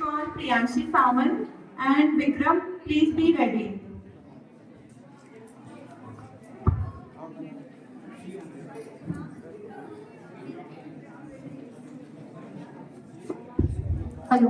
call Priyanshi Samant and Vikram. Please be ready. Hello,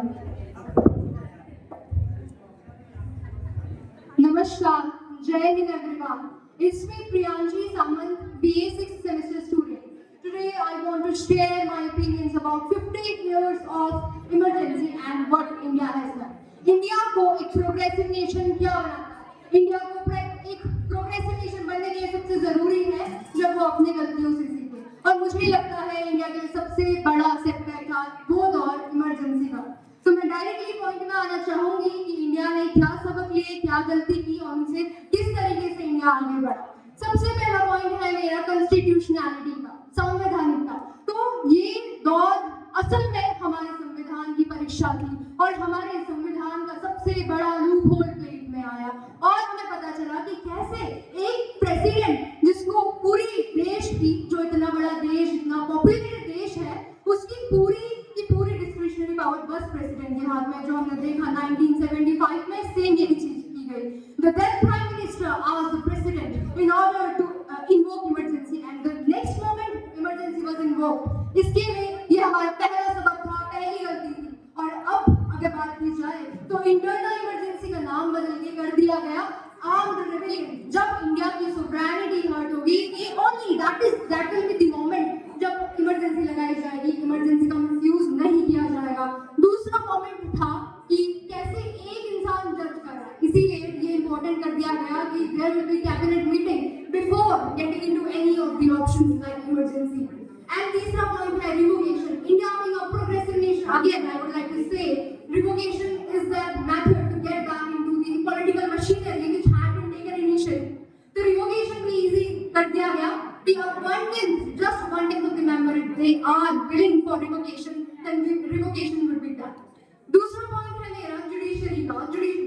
नमस्कार, जय Hind everyone. It's me Priyanshi Samant, BA 6th semester student. Today I want to share my opinions about 50 years of emergency and what India has done. India को एक progressive nation क्या बनाता है? India को एक progressive nation बनने के लिए सबसे जरूरी है जब वो अपनी गलतियों से सीखे. और मुझे लगता है इंडिया के लिए सबसे बड़ा सेटबैक था वो दौर इमरजेंसी का. तो मैं डायरेक्टली पॉइंट में आना चाहूंगी कि इंडिया ने क्या सबक लिए, क्या गलती की और उनसे किस तरीके से इंडिया आगे बढ़ा. सबसे पहला पॉइंट है मेरा कॉन्स्टिट्यूशनैलिटी का, संवैधानिकता. तो ये दौर असल में हमारे संविधान की परीक्षा थी और हमारे संविधान का सबसे बड़ा लूप होल प्लेट में आया और हमें पता चला कि कैसे एक प्रेसिडेंट जिसको पूरी देश की, जो इतना बड़ा देश, इतना पॉपुलेटेड देश है, उसकी पूरी डिस्क्रिशनरी पावर बस प्रेसिडेंट के हाथ में, जो हमने देखा 1975 में सेम यही चीज की गई. The then prime minister asked the president in order to invoke emergency and the next moment emergency was invoked. इसके लिए ये हमारा पहला सबक था, पहली गलती थी. और अब अगर बात की जाए तो इंटरनल इमरजेंसी का नाम बदल के कर दिया गया आर्म्ड रेबेलियन. जब इंडिया की सोवरेनिटी हर्ट होगी, only that will be the moment जब इमरजेंसी लगाई जाएगी, इमरजेंसी का मिसयूज नहीं किया जाएगा. दूसरा मोमेंट था कि कैसे एक इंसान जज कर रहा है, इसीलिए ये इंपॉर्टेंट कर दिया गया कि there will be cabinet meeting before getting into any of the options like emergency. And तीसरा पॉइंट है revocation. India being a progressive nation, again I would like to say revocation is the method to get back into the political machinery which had been taken initially. तो revocation भी easy कर दिया गया कि अब 1/10, just 1/10 of the member, if they are willing for revocation, then revocation would be done. दूसरा point है मेरा जुडिशरी का.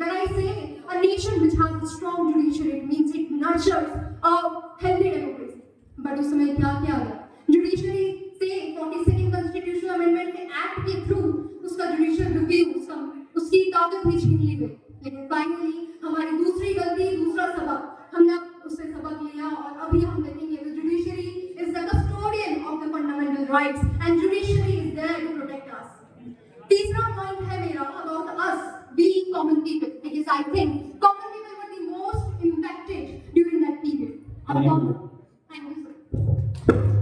When I say a nation which has a strong judiciary, it means it nurtures a healthy democracy. But उस समय क्या किया गया? Judiciary से 42nd कॉन्स्टिट्यूशनल अमेंडमेंट के एक्ट के थ्रू उसका जुडिशियल रिव्यू, उसकी ताकत ही छीन ली गई. लेकिन फाइनली हमारी दूसरी गलती, दूसरा सबक, हमने उससे सबक लिया और अभी हम देखेंगे the judiciary is the custodian of the fundamental rights and judiciary is there to protect us. तीसरा पॉइंट है मेरा about us being common people, because I think common people were the most impacted during that period. Thank you sir.